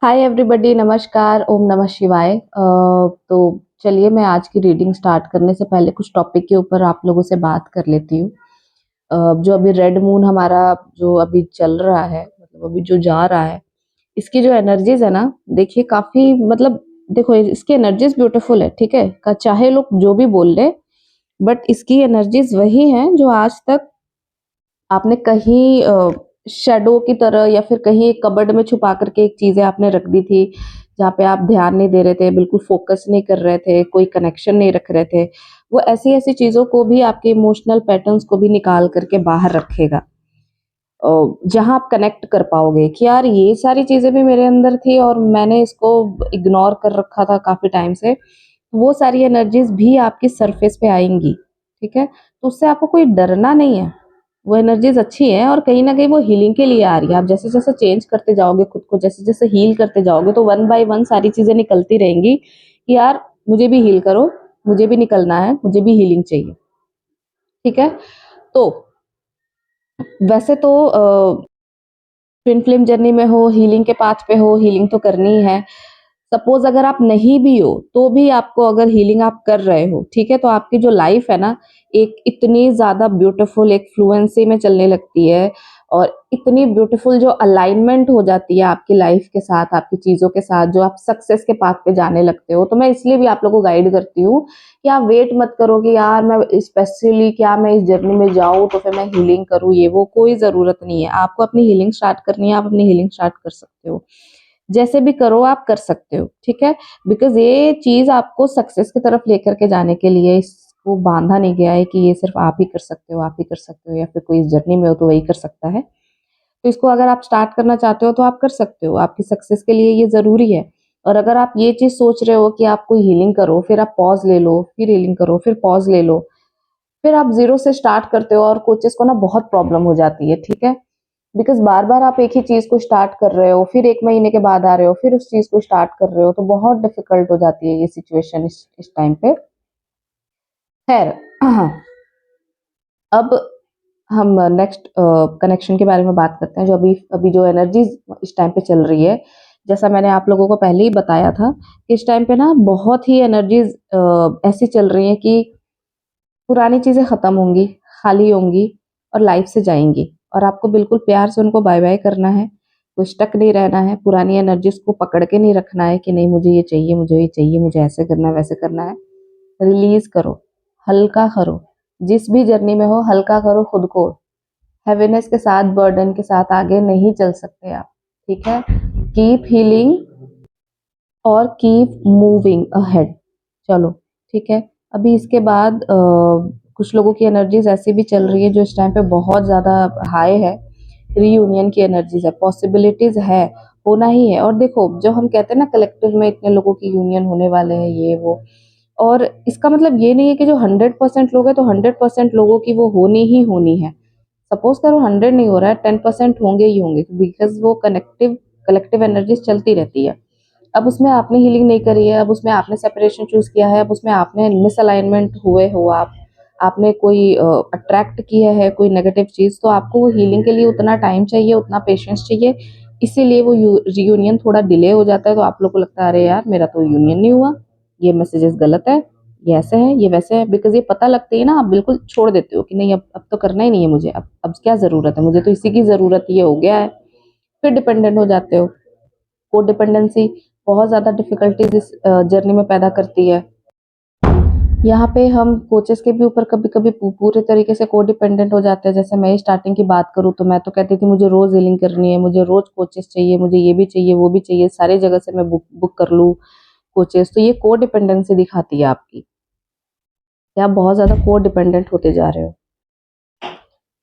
Hi everybody, नमस्कार, ओम नमः शिवाय। तो चलिए मैं आज की रीडिंग स्टार्ट करने से पहले कुछ टॉपिक के ऊपर आप लोगों से बात कर लेती हूँ। जो अभी रेड मून हमारा जो अभी चल रहा है, मतलब अभी जो जा रहा है, इसकी जो एनर्जीज है ना, देखिए काफी मतलब देखो इसकी एनर्जीज ब्यूटीफुल है, ठीक है। चाहे लोग जो भी बोल ले, बट इसकी एनर्जीज वही हैं जो आज तक आपने कहीं शैडो की तरह या फिर कहीं एक कबर्ड में छुपा करके एक चीजें आपने रख दी थी, जहाँ पे आप ध्यान नहीं दे रहे थे, बिल्कुल फोकस नहीं कर रहे थे, कोई कनेक्शन नहीं रख रहे थे। वो ऐसी ऐसी चीजों को भी, आपके इमोशनल पैटर्न्स को भी निकाल करके बाहर रखेगा। जहाँ आप कनेक्ट कर पाओगे कि यार ये सारी चीजें भी मेरे अंदर थी और मैंने इसको इग्नोर कर रखा था काफी टाइम से। वो सारी एनर्जीज भी आपकी सरफेस पे आएंगी, ठीक है। तो उससे आपको कोई डरना नहीं है। वो एनर्जीज अच्छी है और कहीं ना कहीं वो हीलिंग के लिए आ रही है। आप जैसे जैसे चेंज करते जाओगे खुद को, जैसे जैसे हील करते जाओगे, तो वन बाय वन सारी चीजें निकलती रहेंगी कि यार मुझे भी हील करो, मुझे भी निकलना है, मुझे भी हीलिंग चाहिए, ठीक है। तो वैसे तो ट्विन फ्लेम जर्नी में हो, हीलिंग के पाथ पे हो, हीलिंग तो करनी ही है। सपोज अगर आप नहीं भी हो तो भी आपको, अगर हीलिंग आप कर रहे हो, ठीक है, तो आपकी जो लाइफ है ना, एक इतनी ज्यादा ब्यूटीफुल एक फ्लुएंसी में चलने लगती है। और इतनी ब्यूटीफुल जो अलाइनमेंट हो जाती है आपकी लाइफ के साथ, आपकी चीजों के साथ, जो आप सक्सेस के पाथ पे जाने लगते हो। तो मैं इसलिए भी आप लोगों को गाइड करती हूँ कि आप वेट मत करो कि यार मैं स्पेशली क्या मैं इस जर्नी में जाऊं तो फिर मैं हीलिंग करूँ, ये वो कोई जरूरत नहीं है। आपको अपनी हीलिंग स्टार्ट करनी है, आप अपनी हीलिंग स्टार्ट कर सकते हो। जैसे भी करो आप कर सकते हो, ठीक है। बिकॉज ये चीज आपको सक्सेस की तरफ लेकर के जाने के लिए इसको बांधा नहीं गया है कि ये सिर्फ आप ही कर सकते हो, आप ही कर सकते हो, या फिर कोई इस जर्नी में हो तो वही कर सकता है। तो इसको अगर आप स्टार्ट करना चाहते हो तो आप कर सकते हो, आपकी सक्सेस के लिए ये जरूरी है। और अगर आप ये चीज सोच रहे हो कि आप कोई हीलिंग करो, फिर आप पॉज ले लो, फिर हीलिंग करो, फिर पॉज ले लो, फिर आप जीरो से स्टार्ट करते हो, और कोचेस को ना बहुत प्रॉब्लम हो जाती है, ठीक है। बिकॉज बार बार आप एक ही चीज को स्टार्ट कर रहे हो, फिर एक महीने के बाद आ रहे हो, फिर उस चीज को स्टार्ट कर रहे हो, तो बहुत डिफिकल्ट हो जाती है ये सिचुएशन इस टाइम पे। खैर, अब हम नेक्स्ट कनेक्शन के बारे में बात करते हैं, जो अभी अभी जो एनर्जी इस टाइम पे चल रही है। जैसा मैंने आप लोगों को पहले ही बताया था कि इस टाइम पे ना बहुत ही एनर्जीज ऐसी चल रही है कि पुरानी चीजें खत्म होंगी, खाली होंगी, और लाइफ से जाएंगी। और आपको बिल्कुल प्यार से उनको बाय बाय करना है। कोई स्टक नहीं रहना है, पुरानी एनर्जीज को पकड़ के नहीं रखना है कि नहीं मुझे ये चाहिए, मुझे ये चाहिए, मुझे ऐसे करना है, वैसे करना है। रिलीज करो, हल्का करो। जिस भी जर्नी में हो, हल्का करो खुद को। हैवीनेस के साथ, बर्डन के साथ आगे नहीं चल सकते आप, ठीक है। कीप हीलिंग और कीप मूविंग अहेड। चलो, ठीक है। अभी इसके बाद कुछ लोगों की एनर्जीज ऐसी भी चल रही है जो इस टाइम पे बहुत ज्यादा हाई है। रीयूनियन की एनर्जीज है, पॉसिबिलिटीज है, होना ही है। और देखो, जो हम कहते हैं ना कलेक्टिव में इतने लोगों की यूनियन होने वाले हैं, ये वो। और इसका मतलब ये नहीं है कि जो 100% लोग हैं तो 100% लोगों की वो होनी ही होनी है। सपोज करो 100 नहीं हो रहा है, 10% होंगे ही होंगे, बिकॉज वो कनेक्टिव कलेक्टिव एनर्जीज चलती रहती है। अब उसमें आपने हीलिंग नहीं करी है, अब उसमें आपने सेपरेशन चूज किया है, अब उसमें आपने मिसअलाइनमेंट हुए हो, आपने कोई अट्रैक्ट किया है कोई नेगेटिव चीज, तो आपको वो हीलिंग के लिए उतना टाइम चाहिए, उतना पेशेंस चाहिए। इसीलिए वो यूनियन थोड़ा डिले हो जाता है। तो आप लोग को लगता है अरे यार मेरा तो यूनियन नहीं हुआ, ये मैसेजेस गलत है, ये ऐसे है, ये वैसे है। बिकॉज ये पता लगती है ना, आप बिल्कुल छोड़ देते हो कि नहीं अब तो करना ही नहीं है मुझे, अब क्या जरूरत है, मुझे तो इसी की जरूरत, ये हो गया है। फिर डिपेंडेंट हो जाते हो। कोड डिपेंडेंसी बहुत ज़्यादा डिफिकल्टीज इस जर्नी में पैदा करती है। यहाँ पे हम कोचेस के भी ऊपर कभी कभी पूरे तरीके से कोड डिपेंडेंट हो जाते हैं। जैसे मैं स्टार्टिंग की बात करूँ तो मैं तो कहती थी मुझे रोज हीलिंग करनी है, मुझे रोज कोचेस चाहिए, मुझे ये भी चाहिए, वो भी चाहिए, सारी जगह से मैं बुक बुक कर लूँ कोचेस। तो ये कोड डिपेंडेंसी दिखाती है आपकी कि आप बहुत ज़्यादा कोड डिपेंडेंट होते जा रहे हो।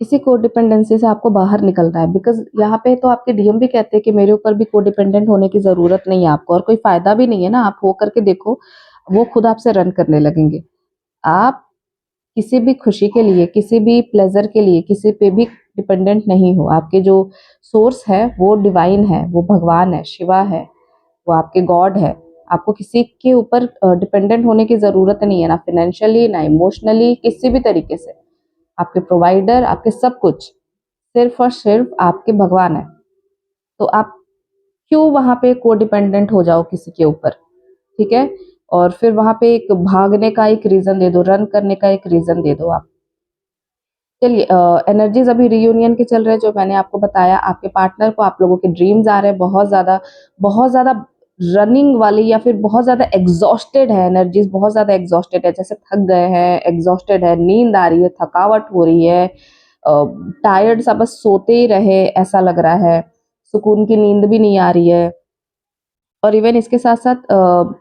इसी कोड डिपेंडेंसी से आपको बाहर निकलना है। बिकॉज यहाँ पे तो आपके डीएम भी कहते हैं कि मेरे ऊपर भी कोड डिपेंडेंट होने की जरूरत नहीं है आपको, और कोई फायदा भी नहीं है ना, आप हो करके देखो, वो खुद आपसे रन करने लगेंगे। आप किसी भी खुशी के लिए, किसी भी प्लेजर के लिए किसी पे भी डिपेंडेंट नहीं हो। आपके जो सोर्स है वो डिवाइन है, वो भगवान है, शिवा है, वो आपके गॉड है। आपको किसी के ऊपर डिपेंडेंट होने की जरूरत नहीं है, ना फाइनेंशियली, ना इमोशनली, किसी भी तरीके से। आपके प्रोवाइडर, आपके सब कुछ सिर्फ और सिर्फ आपके भगवान है। तो आप क्यों वहां पे कोडिपेंडेंट हो जाओ किसी के ऊपर, ठीक है। और फिर वहां पे एक भागने का एक रीजन दे दो, रन करने का एक रीजन दे दो आप। चलिए, एनर्जीज अभी रियूनियन के चल रहे हैं, जो मैंने आपको बताया। आपके पार्टनर को आप लोगों के ड्रीम्स आ रहे हैं बहुत ज्यादा रनिंग वाली, या फिर बहुत ज्यादा एग्जॉस्टेड है एनर्जीज, बहुत ज्यादा एग्जॉस्टेड है, जैसे थक गए हैं, एग्जॉस्टेड है, नींद आ रही है, थकावट हो रही है, टायर्ड सा, बस सोते ही रहे ऐसा लग रहा है, सुकून की नींद भी नहीं आ रही है। और इवन इसके साथ साथ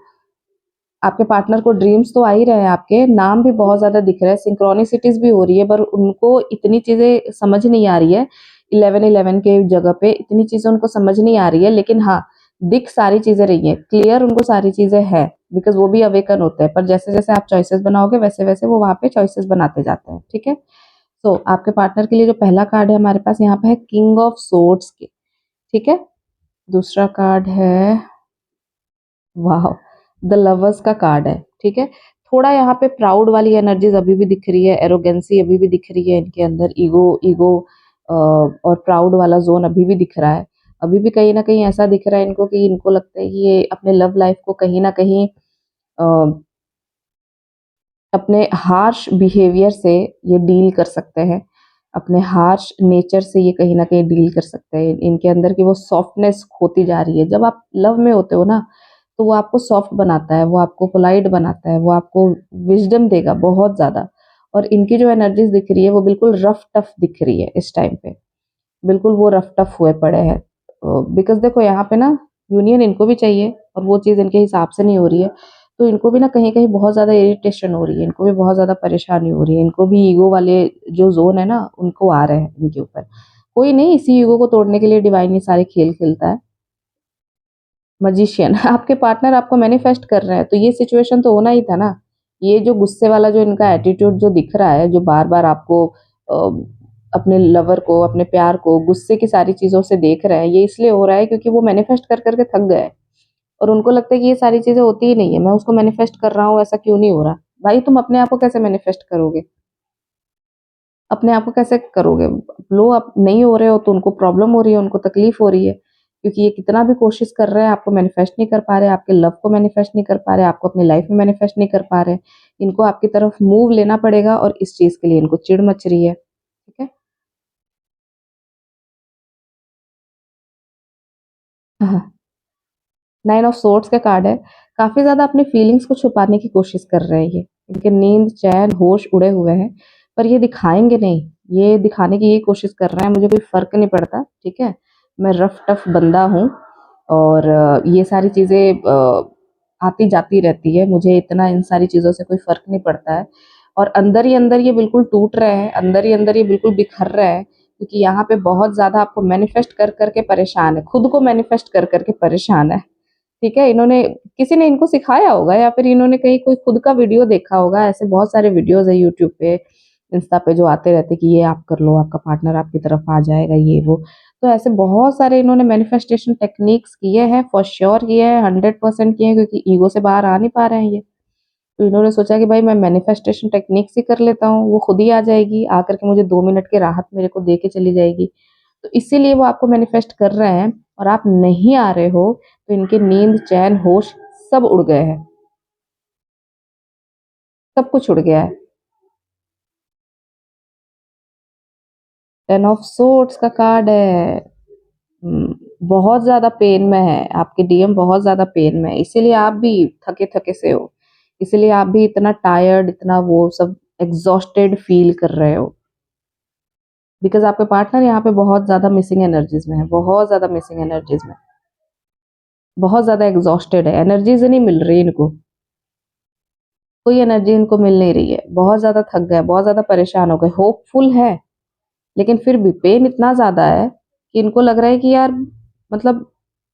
आपके पार्टनर को ड्रीम्स तो आ ही रहे हैं, आपके नाम भी बहुत ज्यादा दिख रहे हैं, सिंक्रोनिसिटीज भी हो रही है, पर उनको इतनी चीजें समझ नहीं आ रही है। 1111 के जगह पे इतनी चीजें उनको समझ नहीं आ रही है, लेकिन हाँ, दिख सारी चीजें रही है, क्लियर उनको सारी चीजें है, बिकॉज वो भी अवेकन होते हैं। पर जैसे जैसे आप चॉइसेस बनाओगे, वैसे वैसे वो वहां पे चॉइसेस बनाते जाते हैं, ठीक है। तो आपके पार्टनर के लिए जो पहला कार्ड है हमारे पास यहाँ पे है किंग ऑफ सोर्ड्स के, ठीक है। दूसरा कार्ड है, वाह, द लवर्स का कार्ड है, ठीक है। थोड़ा यहाँ पे प्राउड वाली एनर्जीज अभी भी दिख रही है, एरोगेंसी अभी भी दिख रही है इनके अंदर, ईगो ईगो और प्राउड वाला जोन अभी भी दिख रहा है। अभी भी कहीं ना कहीं ऐसा दिख रहा है इनको कि इनको लगता है कि ये अपने लव लाइफ को कहीं ना कहीं अ, अपने हार्श बिहेवियर से ये डील कर सकते हैं, अपने हार्श नेचर से ये कहीं ना कहीं डील कर सकते हैं। इनके अंदर की वो सॉफ्टनेस खोती जा रही है। जब आप लव में होते हो ना, तो वो आपको सॉफ्ट बनाता है, वो आपको पोलाइट बनाता है, वो आपको विजडम देगा बहुत ज्यादा। और इनकी जो एनर्जीज दिख रही है वो बिल्कुल रफ टफ दिख रही है इस टाइम पे, बिल्कुल वो रफ टफ हुए पड़े हैं। बिकॉज देखो यहाँ पे ना, यूनियन इनको भी चाहिए और वो चीज़ इनके हिसाब से नहीं हो रही है, तो इनको भी ना कहीं कहीं बहुत ज़्यादा इरिटेशन हो रही है, इनको भी बहुत ज़्यादा परेशानी हो रही है, इनको भी ईगो वाले जो जोन है ना उनको आ रहे हैं इनके ऊपर। कोई नहीं, इसी ईगो को तोड़ने के लिए डिवाइन ये सारे खेल खेलता है। मजिशियन आपके पार्टनर आपको मैनिफेस्ट कर रहे हैं, तो ये सिचुएशन तो होना ही था ना। ये जो गुस्से वाला जो इनका एटीट्यूड जो दिख रहा है, जो बार बार आपको अपने लवर को, अपने प्यार को गुस्से की सारी चीजों से देख रहे हैं, ये इसलिए हो रहा है क्योंकि वो मैनिफेस्ट कर करके थक गए हैं। और उनको लगता है कि ये सारी चीजें होती ही नहीं है, मैं उसको मैनिफेस्ट कर रहा हूँ, ऐसा क्यों नहीं हो रहा। भाई तुम अपने आप को कैसे मैनिफेस्ट करोगे, अपने आप को कैसे करोगे। लो, आप नहीं हो रहे हो तो उनको प्रॉब्लम हो रही है, उनको तकलीफ हो रही है, क्योंकि ये कितना भी कोशिश कर रहे हैं आपको मैनिफेस्ट नहीं कर पा रहे, आपके लव को मैनिफेस्ट नहीं कर पा रहे, आपको अपनी लाइफ में मैनिफेस्ट नहीं कर पा रहे। इनको आपकी तरफ मूव लेना पड़ेगा, और इस चीज के लिए इनको चिढ़ मच रही है, ठीक है। हाँ, 9 ऑफ सोर्ड्स का कार्ड है। काफी ज्यादा अपनी फीलिंग्स को छुपाने की कोशिश कर रहे हैं ये, इनके नींद चैन होश उड़े हुए हैं, पर ये दिखाएंगे नहीं। ये दिखाने की ये कोशिश कर रहे हैं, मुझे कोई फर्क नहीं पड़ता, ठीक है, मैं रफ टफ बंदा हूँ, और ये सारी चीजें आती जाती रहती है, मुझे इतना इन सारी चीजों से कोई फर्क नहीं पड़ता है। और अंदर ही अंदर ये बिल्कुल टूट रहे हैं, अंदर ही अंदर ये बिल्कुल बिखर रहे हैं, क्योंकि यहाँ पे बहुत ज्यादा आपको मैनिफेस्ट कर करके परेशान है, खुद को मैनिफेस्ट कर करके परेशान है, ठीक है। इन्होंने, किसी ने इनको सिखाया होगा, या फिर इन्होंने कहीं कोई खुद का वीडियो देखा होगा। ऐसे बहुत सारे वीडियोस है यूट्यूब पे, इंस्टा पे, जो आते रहते कि ये आप कर लो, आपका पार्टनर आपकी तरफ आ जाएगा, ये वो। तो ऐसे बहुत सारे इन्होंने मैनिफेस्टेशन टेक्निक्स किए हैं, फॉर श्योर किए हैं, 100% किए हैं, क्योंकि ईगो से बाहर आ नहीं पा रहे हैं ये। तो इन्होंने सोचा कि भाई मैं मैनिफेस्टेशन टेक्निक्स ही कर लेता हूँ, वो खुद ही आ जाएगी, आकर के मुझे 2 मिनट की राहत मेरे को दे के चली जाएगी। तो इसीलिए वो आपको मैनिफेस्ट कर रहे हैं, और आप नहीं आ रहे हो, तो इनके नींद चैन होश सब उड़ गए हैं, सब कुछ उड़ गया है। 10 ऑफ सोर्ड्स का कार्ड है। बहुत ज्यादा पेन में है आपके डीएम, बहुत ज्यादा पेन में है, इसीलिए आप भी थके थके से हो, इसीलिए आप भी इतना टायर्ड, इतना वो सब एग्जॉस्टेड फील कर रहे हो, बिकॉज आपके पार्टनर यहाँ पे बहुत ज्यादा मिसिंग एनर्जीज में है, बहुत ज्यादा मिसिंग एनर्जीज में, बहुत ज्यादा एग्जॉस्टेड है, एनर्जीज नहीं मिल रही इनको, कोई एनर्जी इनको मिल नहीं रही है, बहुत ज्यादा थक गए, बहुत ज्यादा परेशान हो गए, होपफुल है, लेकिन फिर भी पेन इतना ज्यादा है कि इनको लग रहा है कि यार, मतलब,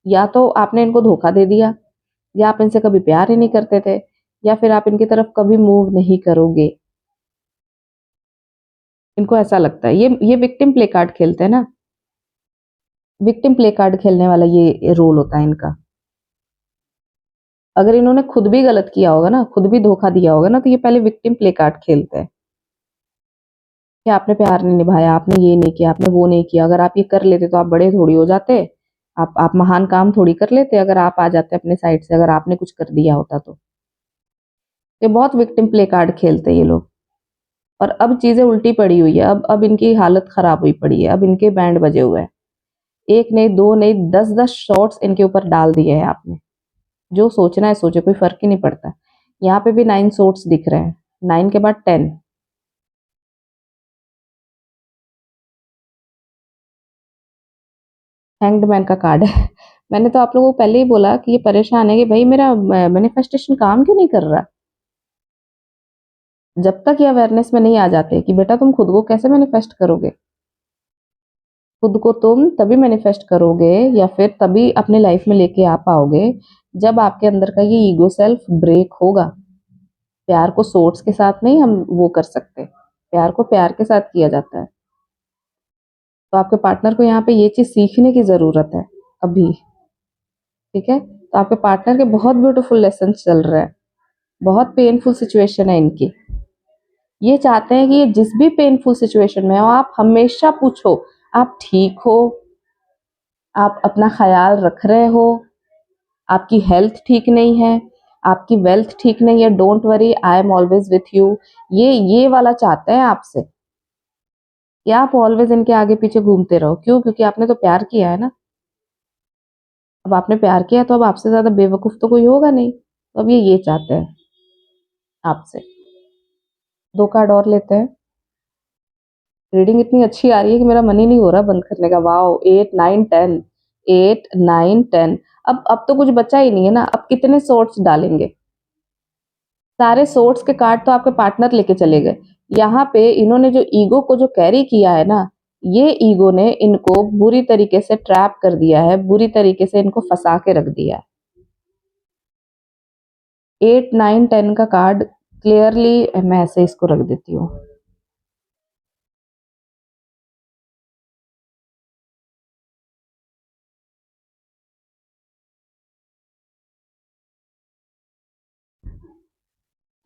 या तो आपने इनको धोखा दे दिया, या आप इनसे कभी प्यार ही नहीं करते थे, या फिर आप इनकी तरफ कभी मूव नहीं करोगे। इनको ऐसा लगता है, ये विक्टिम प्ले कार्ड खेलते हैं ना, विक्टिम प्ले कार्ड खेलने वाला ये रोल होता है इनका। अगर इन्होंने खुद भी गलत किया होगा ना, खुद भी धोखा दिया होगा ना, तो ये पहले विक्टिम प्ले कार्ड खेलते हैं कि आपने प्यार नहीं निभाया, आपने ये नहीं किया, आपने वो नहीं किया, अगर आप ये कर लेते तो आप बड़े थोड़ी हो जाते, आप महान काम थोड़ी कर लेते अगर आप आ जाते अपने साइड से, अगर आपने कुछ कर दिया होता तो। ये बहुत विक्टिम प्ले कार्ड खेलते हैं ये लोग। और अब चीज़ें उल्टी पड़ी हुई है, अब इनकी हालत खराब हुई पड़ी है, अब इनके बैंड बजे हुए हैं। 1 नहीं, 2 नहीं, 10-10 शॉट्स इनके ऊपर डाल दिए हैं आपने। जो सोचना है सोचो, कोई फ़र्क ही नहीं पड़ता। यहाँ पे भी 9 शॉट्स दिख रहे हैं, 9 के बाद 10। हैंग्ड मैन का कार्ड है। मैंने तो आप लोगों को पहले ही बोला कि ये परेशान है कि भाई मेरा मैनिफेस्टेशन काम क्यों नहीं कर रहा। जब तक ये अवेयरनेस में नहीं आ जाते कि बेटा तुम खुद को कैसे मैनिफेस्ट करोगे, खुद को तुम तभी मैनिफेस्ट करोगे या फिर तभी अपने लाइफ में लेके आ पाओगे जब आपके अंदर का ये ईगो सेल्फ ब्रेक होगा। प्यार को सोर्स के साथ नहीं हम वो कर सकते, प्यार को प्यार के साथ किया जाता है। तो आपके पार्टनर को यहाँ पे ये चीज सीखने की जरूरत है अभी। ठीक है, तो आपके पार्टनर के बहुत ब्यूटीफुल लेसन चल रहे हैं, बहुत पेनफुल सिचुएशन है इनकी। ये चाहते हैं कि ये जिस भी पेनफुल सिचुएशन में हो आप हमेशा पूछो आप ठीक हो, आप अपना ख्याल रख रहे हो, आपकी हेल्थ ठीक नहीं है, आपकी वेल्थ ठीक नहीं है, don't worry I am always with you. ये वाला चाहते हैं आपसे कि आप ऑलवेज इनके आगे पीछे घूमते रहो। क्यों? क्योंकि आपने तो प्यार किया है ना। अब आपने प्यार किया तो अब आपसे ज्यादा बेवकूफ तो कोई होगा नहीं, तो अब ये चाहते हैं आपसे। 2 कार्ड और लेते हैं। रीडिंग इतनी अच्छी आ रही है कि मेरा मन ही नहीं हो रहा बंद करने का। वाओ, 8 9 10, 8 9 10। अब तो कुछ बचा ही नहीं है ना, अब कितने सोर्ट्स डालेंगे। सारे सोर्ट्स के कार्ड तो आपके पार्टनर लेके चले गए। यहाँ पे इन्होंने जो ईगो को जो कैरी किया है ना, ये ईगो ने इनको बुरी तरीके से ट्रैप कर दिया है, बुरी तरीके से इनको फंसा के रख दिया है। 8 9 10 का कार्ड क्लियरली मैं ऐसे इसको रख देती हूँ।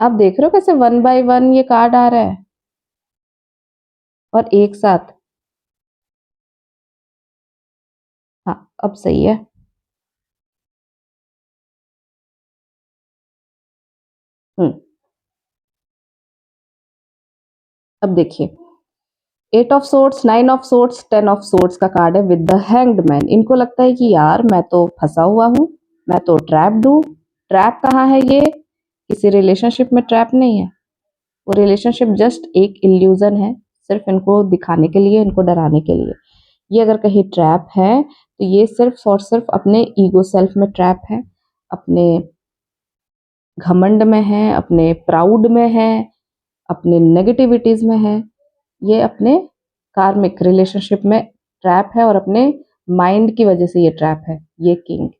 आप देख रहे हो कैसे 1 बाय 1 ये कार्ड आ रहा है और एक साथ। हाँ, अब सही है। हम्म। अब देखिए, 8 of sorts, 9 of sorts, 10 of sorts का कार्ड है विद द हैंग्ड मैन। इनको लगता है कि यार मैं तो फंसा हुआ हूँ, मैं तो ट्रैप्ड हूँ। ट्रैप कहाँ है? ये किसी रिलेशनशिप में ट्रैप नहीं है। वो रिलेशनशिप जस्ट एक इल्यूजन है, सिर्फ इनको दिखाने के लिए, इनको डराने के लिए। ये अगर कहीं ट्रैप है तो ये सिर्फ और सिर्फ अपने ईगो सेल्फ में ट्रैप है, अपने घमंड में है, अपने प्राउड में है, अपने नेगेटिविटीज में है। ये अपने कार्मिक रिलेशनशिप में ट्रैप है और अपने माइंड की वजह से ये ट्रैप है, ये किंग।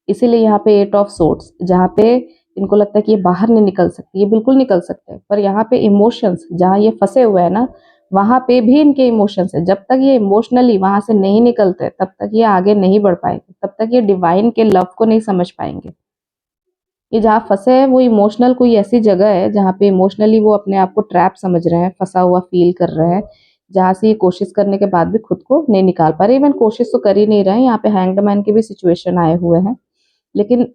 इसीलिए यहाँ पे 8 ऑफ सोर्ट्स, जहाँ पे इनको लगता है कि ये बाहर नहीं निकल सकते, ये बिल्कुल निकल सकते हैं। पर यहाँ पे इमोशंस, जहाँ ये फंसे हुए हैं ना, वहां पे भी इनके इमोशंस है। जब तक ये इमोशनली वहां से नहीं निकलते तब तक ये आगे नहीं बढ़ पाएंगे, तब तक ये डिवाइन के लव को नहीं समझ पाएंगे। ये जहाँ फंसे हैं वो इमोशनल कोई ऐसी जगह है जहाँ पे इमोशनली वो अपने आप को ट्रैप समझ रहे हैं, फंसा हुआ फील कर रहे हैं, जहाँ से ये कोशिश करने के बाद भी खुद को नहीं निकाल पा रहे। इवन कोशिश तो कर ही नहीं रहे हैं। यहाँ पे हैंग्ड मैन के भी सिचुएशन आए हुए हैं, लेकिन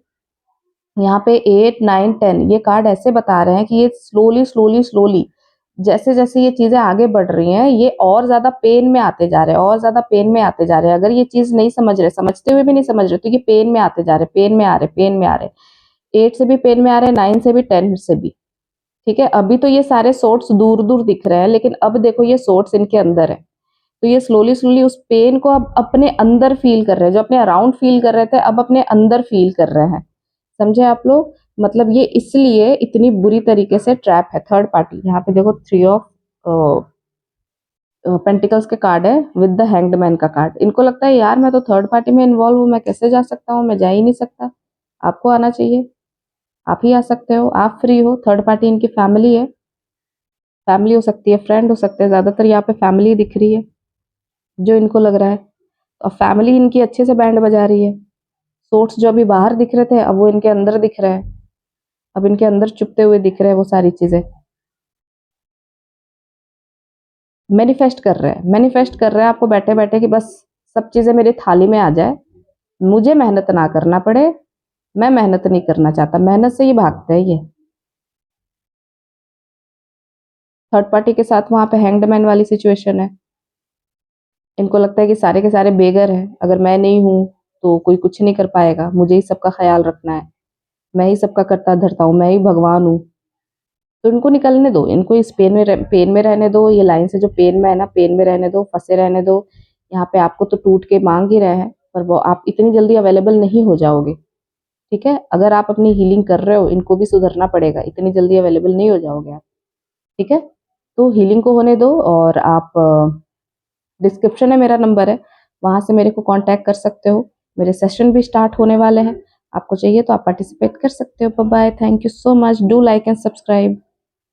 यहाँ पे 8 9 10 ये कार्ड ऐसे बता रहे हैं कि ये स्लोली स्लोली स्लोली, जैसे जैसे ये चीजें आगे बढ़ रही हैं, ये और ज्यादा पेन में आते जा रहे हैं, और ज्यादा पेन में आते जा रहे हैं। अगर ये चीज नहीं समझ रहे, समझते हुए भी नहीं समझ रहे, तो ये पेन में आते जा रहे, पेन में आ रहे, पेन में आ रहे। 8 से भी पेन में आ रहे हैं, 9 से भी, 10 से भी। ठीक है, अभी तो ये सारे सोर्ट्स दूर दूर दिख रहे हैं, लेकिन अब देखो ये सोर्ट्स इनके अंदर है। तो ये स्लोली स्लोली उस पेन को अब अपने अंदर फील कर रहे हैं, जो अपने अराउंड फील कर रहे थे अब अपने अंदर फील कर रहे हैं। समझे आप लोग? मतलब ये इसलिए इतनी बुरी तरीके से ट्रैप है थर्ड पार्टी। यहाँ पे देखो 3 ऑफ पेंटिकल्स के कार्ड है विद द हैंग्ड मैन का कार्ड। इनको लगता है यार मैं तो थर्ड पार्टी में इन्वॉल्व हूँ, मैं कैसे जा सकता हूँ, मैं जा ही नहीं सकता। आपको आना चाहिए, आप ही आ सकते हो, आप फ्री हो। थर्ड पार्टी इनकी फैमिली है, फैमिली हो सकती है, फ्रेंड हो सकते हैं, ज्यादातर यहाँ पे फैमिली दिख रही है जो इनको लग रहा है। और फैमिली इनकी अच्छे से बैंड बजा रही है। सोर्ट्स जो अभी बाहर दिख रहे थे अब वो इनके अंदर दिख रहे हैं, अब इनके अंदर चुपते हुए दिख रहे हैं वो सारी चीजें। मैनिफेस्ट कर रहे हैं, मैनिफेस्ट कर रहे हैं आपको बैठे बैठे कि बस सब चीजें मेरी थाली में आ जाए, मुझे मेहनत ना करना पड़े, मैं मेहनत नहीं करना चाहता, मेहनत से ही भागते हैं ये। थर्ड पार्टी के साथ वहाँ पे हैंग्ड मैन वाली सिचुएशन है। इनको लगता है कि सारे के सारे बेघर हैं, अगर मैं नहीं हूँ तो कोई कुछ नहीं कर पाएगा, मुझे ही सबका ख्याल रखना है, मैं ही सबका करता धरता हूँ, मैं ही भगवान हूँ। तो इनको निकलने दो, इनको इस पेन में रहने दो, ये लाइन से जो पेन में है ना, पेन में रहने दो, फंसे रहने दो। यहाँ पे आपको तो टूट के मांग ही रहे हैं, पर वो आप इतनी जल्दी अवेलेबल नहीं हो जाओगे। ठीक है, अगर आप अपनी हीलिंग कर रहे हो, इनको भी सुधरना पड़ेगा, इतनी जल्दी अवेलेबल नहीं हो जाओगे आप। ठीक है, तो हीलिंग को होने दो, और आप डिस्क्रिप्शन में मेरा नंबर है, वहां से मेरे को कांटेक्ट कर सकते हो। मेरे सेशन भी स्टार्ट होने वाले हैं, आपको चाहिए तो आप पार्टिसिपेट कर सकते हो। Bye bye, thank you so much, do like and subscribe.